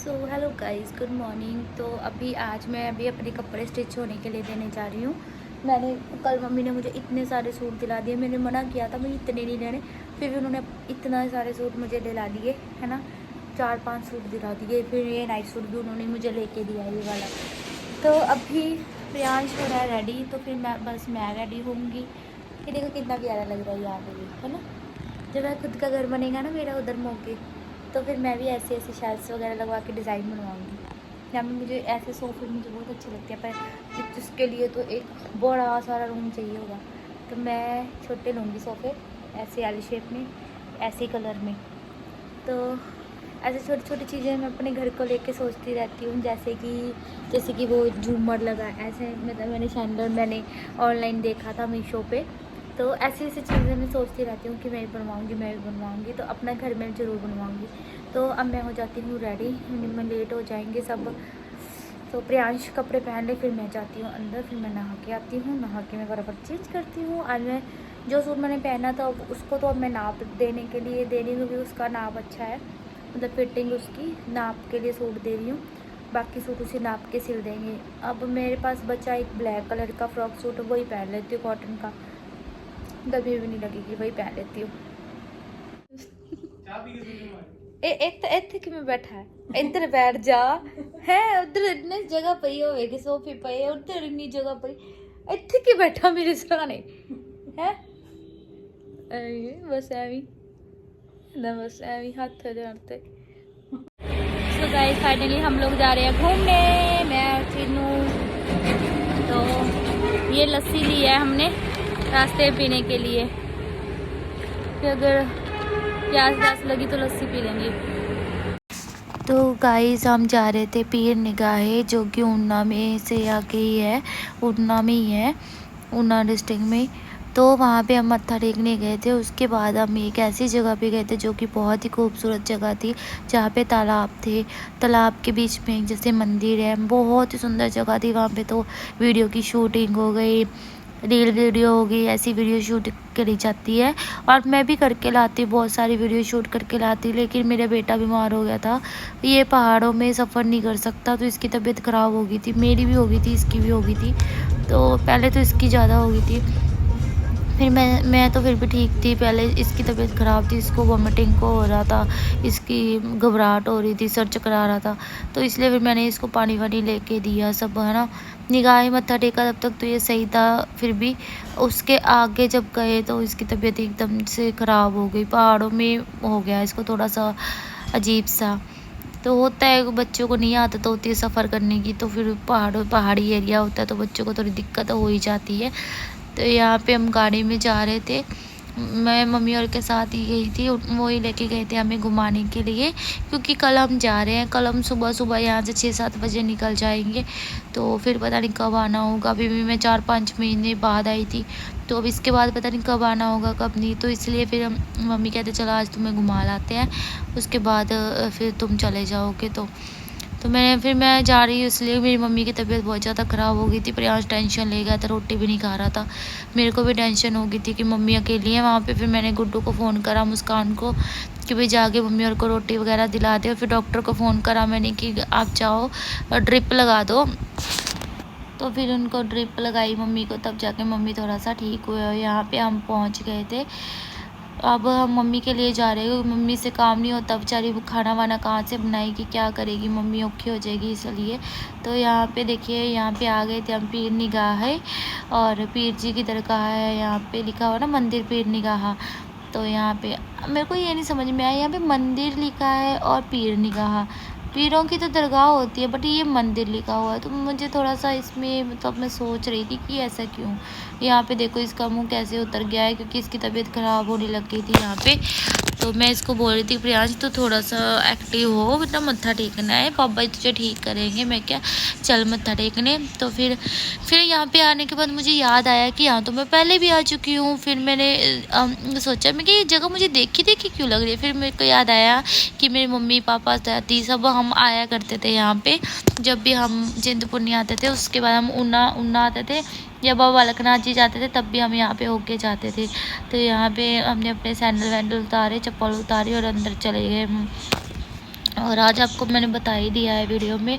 So hello guys, good morning. तो आज मैं अपने कपड़े स्टिच होने के लिए देने जा रही हूँ। मैंने कल मम्मी ने मुझे इतने सारे सूट दिला दिए। मैंने मना किया था मुझे इतने नहीं लेने, फिर भी उन्होंने इतना सारे सूट मुझे दिला दिए, है ना। 4-5 सूट दिला दिए। फिर ये नाइट सूट भी उन्होंने मुझे लेके दिया, ये वाला। तो अभी प्रियांश हो रहा है रेडी, तो फिर मैं रेडी होंगी। ये देखो कितना प्यारा लग रहा है यहाँ पे भी, है ना। जब मैं खुद का घर बनेगा ना मेरा उधर मौके, तो फिर मैं भी ऐसे ऐसे शेल्फ्स वगैरह लगवा के डिज़ाइन बनवाऊँगी। यहाँ पे मुझे ऐसे सोफे मुझे बहुत अच्छे लगते हैं, पर उसके लिए तो एक बड़ा सारा रूम चाहिए होगा। तो मैं छोटे लूँगी सोफ़े, ऐसे एल शेप में, ऐसे कलर में। तो ऐसे छोटी छोटी चीज़ें मैं अपने घर को लेके सोचती रहती हूँ, जैसे कि वो झूमर लगा, ऐसे मतलब मैंने ऑनलाइन देखा था मीशो पे। तो ऐसी ऐसी चीज़ें मैं सोचती रहती हूँ कि मैं भी बनवाऊँगी। तो अपना घर में ज़रूर बनवाऊँगी। तो अब मैं हो जाती हूँ रेडी, मैं लेट हो जाएंगे सब। तो प्रियांश कपड़े पहन ले, फिर मैं जाती हूँ अंदर, फिर मैं नहा के आती हूँ। नहा के मैं बराबर चेंज करती हूँ। आज मैं जो सूट मैंने पहना था उसको तो अब मैं नाप देने के लिए दे रही हूँ, क्योंकि उसका नाप अच्छा है, मतलब फिटिंग उसकी नाप के लिए सूट दे रही हूँ। बाकी सूट उसी नाप के सिल देंगे। अब मेरे पास बचा एक ब्लैक कलर का फ्रॉक सूट, वही पहन लेती हूँ, कॉटन का, गर्मी भी नहीं लगेगी, वही पहन लेती हूँ। ਇੱਥੇ ਕਿਵੇਂ ਬੈਠਾ ਹੈ? ਇੱਧਰ ਬੈਠ ਜਾ। ਹੈ ਉਧਰ ਇੰਨੀ ਜਗ੍ਹਾ ਪਈ ਹੋਵੇਗੀ, ਸੋਫੇ ਪਏ, ਉੱਧਰ ਇੰਨੀ ਜਗ੍ਹਾ ਪਈ, ਇੱਥੇ ਕੀ ਬੈਠਾ ਮੇਰੇ ਸਰਾਣੇ ਹੈ? बस ਐਵੇਂ ना, बस ऐਵੇਂ हाथ जोड़ते। सो गाइस, फाइनली हम लोग जा रहे हैं घूमने, मैं और चिन्नू। तो ये लस्सी ली है हमने रास्ते पीने के लिए, कि अगर प्यास लगी तो लस्सी पी लेंगे। तो गाइस, हम जा रहे थे पीर निगाहे, जो कि ऊना में से आके ही है, ऊना में ही है, ऊना डिस्ट्रिक्ट में। तो वहाँ पे हम मत्था टेकने गए थे। उसके बाद हम एक ऐसी जगह पे गए थे जो कि बहुत ही खूबसूरत जगह थी, जहाँ पे तालाब थे। तालाब के बीच में एक जैसे मंदिर है, बहुत ही सुंदर जगह थी। वहाँ पे तो वीडियो की शूटिंग हो गई, रील वीडियो हो गई, ऐसी वीडियो शूट करी जाती है। और मैं भी करके लाती हूँ, बहुत सारी वीडियो शूट करके लाती हूँ, लेकिन मेरा बेटा बीमार हो गया था। ये पहाड़ों में सफ़र नहीं कर सकता, तो इसकी तबीयत ख़राब हो गई थी। मेरी भी हो गई थी, इसकी भी हो गई थी। तो पहले तो इसकी ज़्यादा हो गई थी, फिर मैं तो फिर भी ठीक थी। पहले इसकी तबीयत ख़राब थी, इसको वॉमिटिंग को हो रहा था, इसकी घबराहट हो रही थी, सर चकरा रहा था। तो इसलिए फिर मैंने इसको पानी वानी लेके दिया सब, है ना। निगाहें मत्था टेका, तब तक तो ये सही था। फिर भी उसके आगे जब गए तो इसकी तबीयत एकदम से ख़राब हो गई। पहाड़ों में हो गया इसको थोड़ा सा अजीब सा। तो होता है, बच्चों को नहीं आदत होती है सफ़र करने की, तो फिर पहाड़ी एरिया होता है, तो बच्चों को थोड़ी दिक्कत हो ही जाती है। तो यहाँ पे हम गाड़ी में जा रहे थे, मैं मम्मी और के साथ ही गई थी। वो ही लेके गए थे हमें घुमाने के लिए, क्योंकि कल हम जा रहे हैं। कल हम सुबह सुबह यहाँ से 6-7 बजे निकल जाएंगे, तो फिर पता नहीं कब आना होगा। अभी भी मैं 4-5 महीने बाद आई थी, तो अब इसके बाद पता नहीं कब आना होगा कब नहीं। तो इसलिए फिर हम मम्मी कहते चलो आज तुम्हें घुमा लाते हैं, उसके बाद फिर तुम चले जाओगे। तो मैं जा रही हूँ, इसलिए मेरी मम्मी की तबीयत बहुत ज़्यादा ख़राब हो गई थी। प्रयास टेंशन ले गया था, रोटी भी नहीं खा रहा था। मेरे को भी टेंशन हो गई थी कि मम्मी अकेली है वहाँ पे। फिर मैंने गुड्डू को फ़ोन करा, मुस्कान को, कि भाई जाके मम्मी और को रोटी वगैरह दिला दे। और फिर डॉक्टर को फ़ोन करा मैंने कि आप जाओ और ड्रिप लगा दो। तो फिर उनको ड्रिप लगाई मम्मी को, तब जाके मम्मी थोड़ा सा ठीक हुए। और यहाँ पे हम पहुँच गए थे। अब हम मम्मी के लिए जा रहे हैं, मम्मी से काम नहीं होता, बेचारी खाना वाना कहाँ से बनाएगी, क्या करेगी, मम्मी औखी हो जाएगी इसलिए। तो यहाँ पे देखिए, यहाँ पे आ गए थे हम पीर निगाह है, और पीर जी की दरगाह है। यहाँ पे लिखा हुआ ना मंदिर पीर निगाह। तो यहाँ पे मेरे को ये नहीं समझ में आया, यहाँ पे मंदिर लिखा है और पीर निगाह। पीरों की तो दरगाह होती है, बट ये मंदिर लिखा हुआ है। तो मुझे थोड़ा सा इसमें, मतलब मैं सोच रही थी कि ऐसा क्यों। यहाँ पे देखो इसका मुंह कैसे उतर गया है, क्योंकि इसकी तबीयत ख़राब होने लग गई थी यहाँ पे। तो मैं इसको बोल रही थी प्रियांश तो थोड़ा सा एक्टिव हो, बेटा मत्था टेकना है, पापा जी तुझे ठीक करेंगे। मैं क्या, चल मत्था टेकने। तो फिर यहाँ पे आने के बाद मुझे याद आया कि यहाँ तो मैं पहले भी आ चुकी हूँ। फिर मैंने सोचा मैं कि ये जगह मुझे देखी देखी क्यों लग रही है। फिर मेरे को याद आया कि मेरे मम्मी पापा दादी सब हम आया करते थे यहाँ पे। जब भी हम चिंतपूर्णी आते थे, उसके बाद हम ऊना आते थे, या बाबा बालकनाथ जी जाते थे, तब भी हम यहाँ पे होके जाते थे। तो यहाँ पे हमने अपने सैंडल वैंडल उतारे, चप्पल उतारी और अंदर चले गए। और आज आपको मैंने बता ही दिया है वीडियो में।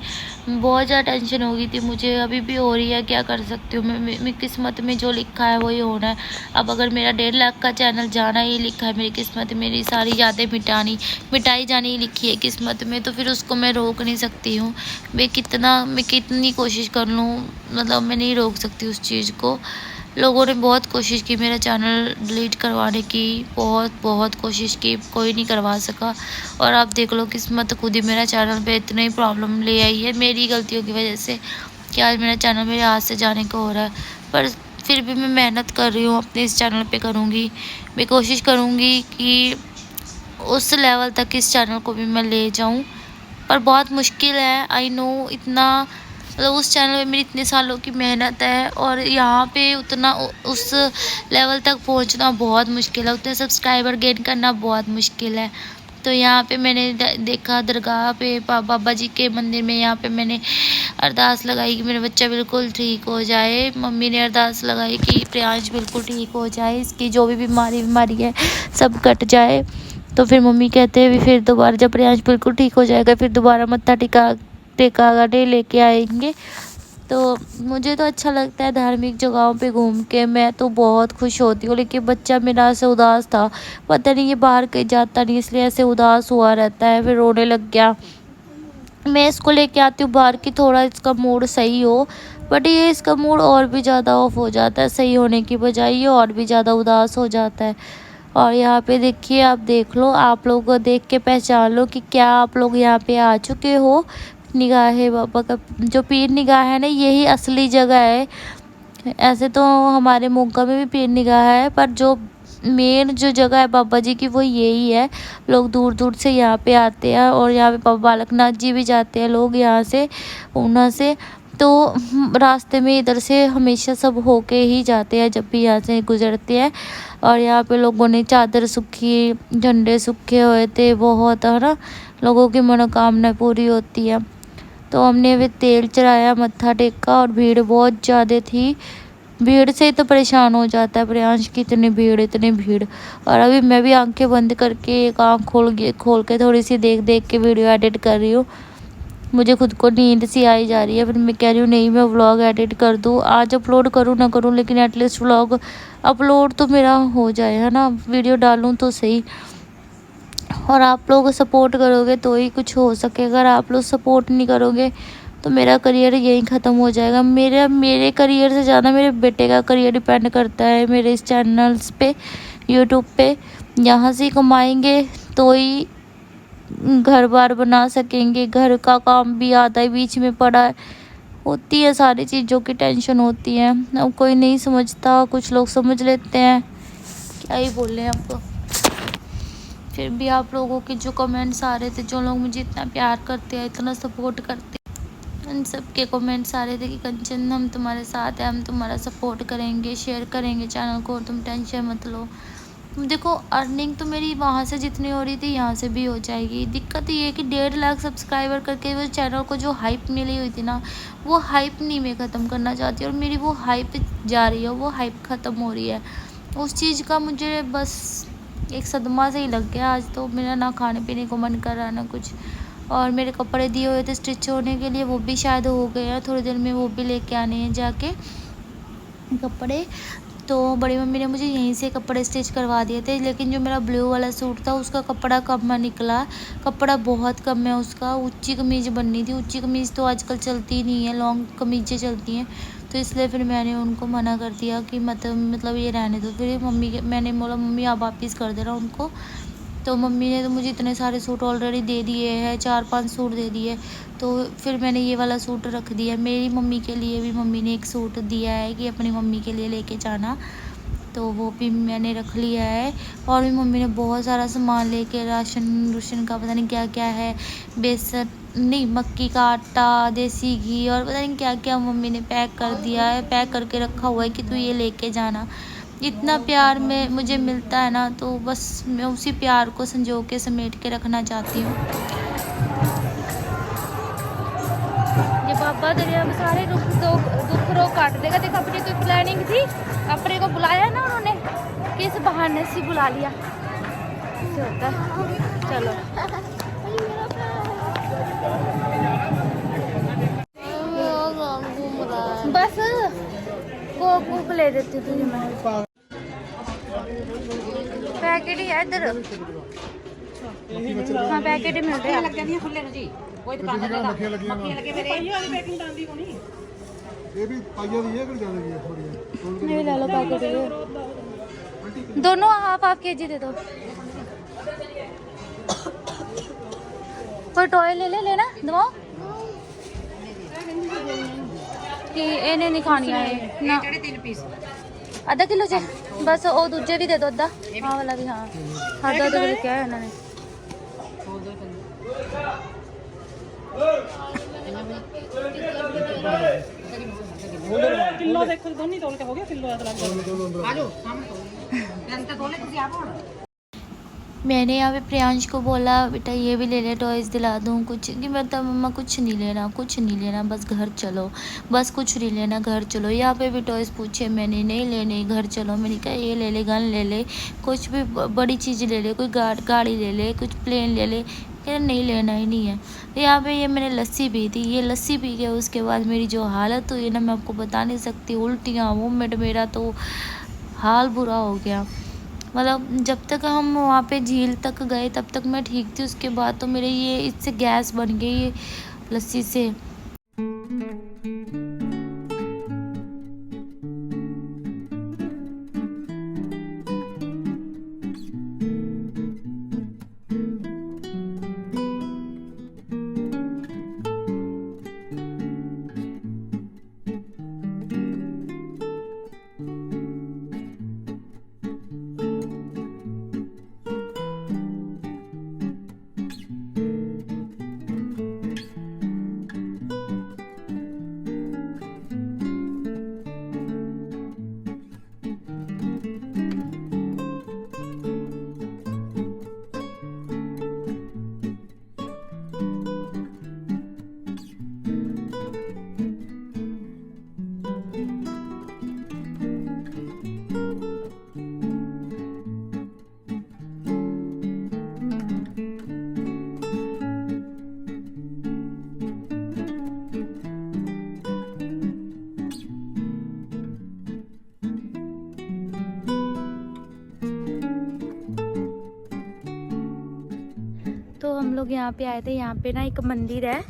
बहुत ज़्यादा टेंशन हो गई थी मुझे, अभी भी हो रही है, क्या कर सकती हूँ मैं किस्मत में जो लिखा है वही होना है। अब अगर मेरा 1.5 लाख का चैनल जाना ही लिखा है मेरी किस्मत, मेरी सारी यादें मिटाई जानी ही लिखी है किस्मत में, तो फिर उसको मैं रोक नहीं सकती हूँ। मैं कितनी कोशिश कर लूँ, मतलब मैं नहीं रोक सकती उस चीज़ को। लोगों ने बहुत कोशिश की मेरा चैनल डिलीट करवाने की, बहुत कोशिश की, कोई नहीं करवा सका। और आप देख लो किस्मत खुद ही मेरा चैनल पे इतनी प्रॉब्लम ले आई है मेरी गलतियों की वजह से कि आज मेरा चैनल मेरे हाथ से जाने को हो रहा है। पर फिर भी मैं मेहनत कर रही हूँ, अपने इस चैनल पे करूँगी। मैं कोशिश करूँगी कि उस लेवल तक इस चैनल को भी मैं ले जाऊँ, पर बहुत मुश्किल है। आई नो, इतना मतलब उस चैनल में मेरी इतने सालों की मेहनत है और यहाँ पे उतना उस लेवल तक पहुँचना बहुत मुश्किल है, उतने सब्सक्राइबर गेन करना बहुत मुश्किल है। तो यहाँ पे मैंने देखा दरगाह पे बाबा जी के मंदिर में, यहाँ पे मैंने अरदास लगाई कि मेरा बच्चा बिल्कुल ठीक हो जाए। मम्मी ने अरदास लगाई कि प्रियांश बिल्कुल ठीक हो जाए, इसकी जो भी बीमारी है सब कट जाए। तो फिर मम्मी कहते हैं फिर दोबारा जब प्रियांश बिल्कुल ठीक हो जाएगा फिर दोबारा मत्था टेका गाने लेके आएंगे। तो मुझे तो अच्छा लगता है धार्मिक जगहों पे घूम के, मैं तो बहुत खुश होती हूँ। लेकिन बच्चा मेरा ऐसे उदास था, पता नहीं ये बाहर कहीं जाता नहीं इसलिए ऐसे उदास हुआ रहता है, फिर रोने लग गया। मैं इसको लेके आती हूँ बाहर की, थोड़ा इसका मूड सही हो, बट ये इसका मूड और भी ज़्यादा ऑफ हो जाता है, सही होने की बजाय ये और भी ज़्यादा उदास हो जाता है। और यहाँ पे देखिए, आप देख लो, आप लोग को देख के पहचान लो कि क्या आप लोग यहाँ पे आ चुके हो। निगाहे बाबा का जो पीर निगाह है ना, यही असली जगह है। ऐसे तो हमारे मोगा में भी पीर निगाह है, पर जो मेन जो जगह है बाबा जी की वो यही है। लोग दूर दूर से यहाँ पे आते हैं और यहाँ पे बाबा बालकनाथ जी भी जाते हैं लोग यहाँ से, ऊना से। तो रास्ते में इधर से हमेशा सब होके ही जाते हैं जब भी यहाँ से गुजरते हैं। और यहाँ पे लोगों ने चादर सूखी, झंडे सूखे हुए थे बहुत, है ना, लोगों की मनोकामना पूरी होती है। तो हमने भी तेल चढ़ाया, मत्था टेका, और भीड़ बहुत ज़्यादा थी। भीड़ से ही तो परेशान हो जाता है प्रियांश की, इतनी भीड़। और अभी मैं भी आंखें बंद करके एक आँख खोल के थोड़ी सी देख के वीडियो एडिट कर रही हूँ। मुझे खुद को नींद सी आई जा रही है, फिर मैं कह रही हूँ नहीं, मैं व्लॉग एडिट कर दूँ, आज अपलोड करूँ ना करूँ, लेकिन एटलीस्ट व्लॉग अपलोड तो मेरा हो जाए, है ना, वीडियो डालूँ तो सही। और आप लोग सपोर्ट करोगे तो ही कुछ हो सकेगा। अगर आप लोग सपोर्ट नहीं करोगे तो मेरा करियर यहीं ख़त्म हो जाएगा। मेरे करियर से ज़्यादा मेरे बेटे का करियर डिपेंड करता है मेरे इस चैनल्स पे, यूट्यूब पे। यहाँ से कमाएंगे तो ही घर बार बना सकेंगे। घर का काम भी आता है, बीच में पड़ा है, होती है सारी चीज़ों की टेंशन होती है। अब कोई नहीं समझता, कुछ लोग समझ लेते हैं, क्या ही बोल रहे हैं आपको। फिर भी आप लोगों के जो कमेंट्स आ रहे थे, जो लोग मुझे इतना प्यार करते हैं, इतना सपोर्ट करते हैं, उन सब के कमेंट्स आ रहे थे कि कंचन हम तुम्हारे साथ हैं, हम तुम्हारा सपोर्ट करेंगे, शेयर करेंगे चैनल को, तुम टेंशन मत लो। देखो, अर्निंग तो मेरी वहाँ से जितनी हो रही थी यहाँ से भी हो जाएगी। दिक्कत ये है कि 1.5 लाख सब्सक्राइबर करके वो चैनल को जो हाइप मिली हुई थी ना, वो हाइप नहीं मैं ख़त्म करना चाहती, और मेरी वो हाइप जा रही है, वो हाइप ख़त्म हो रही है। उस चीज़ का मुझे बस एक सदमा से ही लग गया। आज तो मेरा ना खाने पीने को मन कर रहा ना कुछ। और मेरे कपड़े दिए हुए थे स्टिच होने के लिए, वो भी शायद हो गए हैं, थोड़ी देर में वो भी लेके आने हैं जाके कपड़े। तो बड़ी मम्मी ने मुझे यहीं से कपड़े स्टिच करवा दिए थे, लेकिन जो मेरा ब्लू वाला सूट था उसका कपड़ा कम निकला, कपड़ा बहुत कम है उसका। ऊंची कमीज़ बननी थी, ऊंची कमीज़ तो आजकल चलती नहीं है, लॉन्ग कमीज़ें चलती हैं, तो इसलिए फिर मैंने उनको मना कर दिया कि मतलब ये रहने दो। फिर मैंने बोला मम्मी आप वापस कर देना उनको। तो मम्मी ने तो मुझे इतने सारे सूट ऑलरेडी दे दिए हैं, 4-5 सूट दे दिए। तो फिर मैंने ये वाला सूट रख दिया। मेरी मम्मी के लिए भी मम्मी ने एक सूट दिया है कि अपनी मम्मी के लिए लेके जाना, तो वो भी मैंने रख लिया है। और भी मम्मी ने बहुत सारा सामान लेके, राशन का पता नहीं क्या क्या है, बेसन नहीं, मक्की का आटा, देसी घी, और पता नहीं क्या क्या मम्मी ने पैक कर दिया है, पैक करके रखा हुआ है कि तू ये लेके जाना। इतना प्यार में मुझे मिलता है ना, तो बस मैं उसी प्यार को संजो के समेट के रखना चाहती हूँ। ये बाबा दरिया में सारे दुख रोग काट देगा। देखो, अपनी कोई प्लानिंग थी, अपने को बुलाया ना उन्होंने, किस बहाने से बुला लिया, ऐसे होता है। चलो ले देती हूँ तुझे मैं। पैकेट ही है इधर। हाँ पैकेट ही मिल रहे हैं। कोई दुकान पे मक्खियां लगे मेरे वाली पैकिंग डांदी कोनी ये भी पाइया दी है कि ज्यादा दी है थोड़ी ये ले लो पैकेट दोनों हाफ केजी दे दो। कोई टॉय ले लेना दवा कि इन्हें नहीं खानी है ना 3 पीस आधा किलो चे बस वो दूजे भी दे दो अद्धा हाँ वाला भी हाँ आधा आधा किलो क्या है इन्होंने किलो देखो दोनों तोल के हो गया किलो आ जाओ सामने तोले तुझे आप मैंने यहाँ पे प्रियांश को बोला बेटा ये भी ले ले टॉयज़ दिला दूँ कुछ कि मतलब मम्मा कुछ नहीं लेना बस घर चलो बस कुछ नहीं लेना घर चलो। यहाँ पे भी टॉयज़ पूछे मैंने नहीं लेने घर चलो। मैंने कहा ये ले ले गन ले ले कुछ भी बड़ी चीज़ ले ले कोई गाड़ी ले ले कुछ प्लेन ले ले क्या नहीं लेना ही नहीं है। तो यहाँ पे ये मैंने लस्सी पी थी ये लस्सी पी के उसके बाद मेरी जो हालत हुई ना मैं आपको बता नहीं सकती उल्टियाँ वोमिट मेरा तो हाल बुरा हो गया। मतलब जब तक हम वहाँ पे झील तक गए तब तक मैं ठीक थी उसके बाद तो मेरे ये इससे गैस बन गई ये लस्सी से। तो हम लोग यहाँ पे आए थे। यहाँ पे ना एक मंदिर है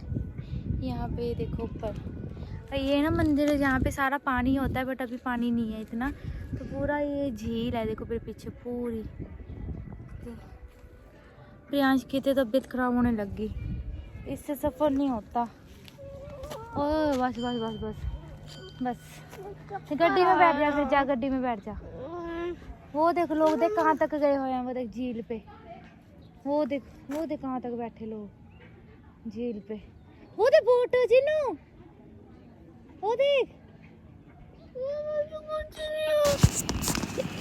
यहाँ पे देखो ऊपर ये ना मंदिर है जहाँ पे सारा पानी होता है बट अभी पानी नहीं है इतना तो पूरा ये झील है देखो फिर पीछे पूरी। प्रियांश की तबीयत खराब होने लग गई इससे सफ़र नहीं होता। ओह बस बस बस बस बस गड्डी में बैठ जा फिर जा गड्डी में बैठ जा। वो देख लोग देख कहाँ तक गए हुए हैं वो देख झील पे वो देख कहाँ तक बैठे लोग झील पे वो देख बोट जिन्नू वो देख।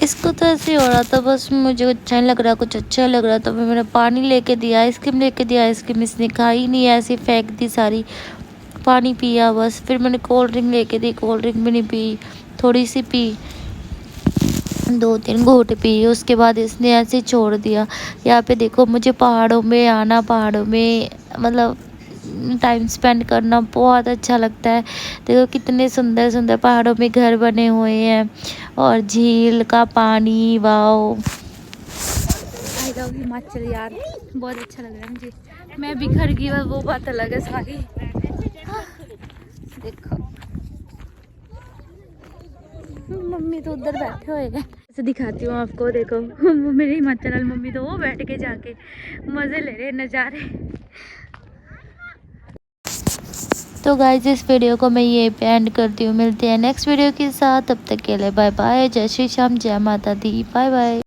इसको तो ऐसे हो रहा था बस मुझे अच्छा नहीं लग रहा कुछ अच्छा लग रहा तो मैंने पानी लेके दिया आइसक्रीम लेके दिया आइसक्रीम इसने खाई नहीं ऐसे फेंक दी सारी पानी पिया बस। फिर मैंने कोल्ड ड्रिंक लेके दी कोल्ड ड्रिंक भी नहीं पी थोड़ी सी पी 2-3 घूंट पी उसके बाद इसने ऐसे छोड़ दिया। यहाँ पे देखो मुझे पहाड़ों में आना पहाड़ों में मतलब टाइम स्पेंड करना बहुत अच्छा लगता है। देखो कितने सुंदर सुंदर पहाड़ों में घर बने हुए हैं और झील का पानी वाओ। आई लव हिमाचल यार बहुत अच्छा लग रहा है मुझे मैं बिखर गई वो बात अलग है सारी। देखो मम्मी तो उधर बैठे हुए हैं ऐसे दिखाती हूँ आपको देखो मेरी हिमाचल वाली मम्मी तो वो बैठ के जाके मज़े ले रहे नज़ारे। तो गाइस इस वीडियो को मैं ये पे एंड करती हूँ मिलते हैं नेक्स्ट वीडियो के साथ तब तक के लिए बाय बाय जय श्री श्याम जय माता दी बाय बाय।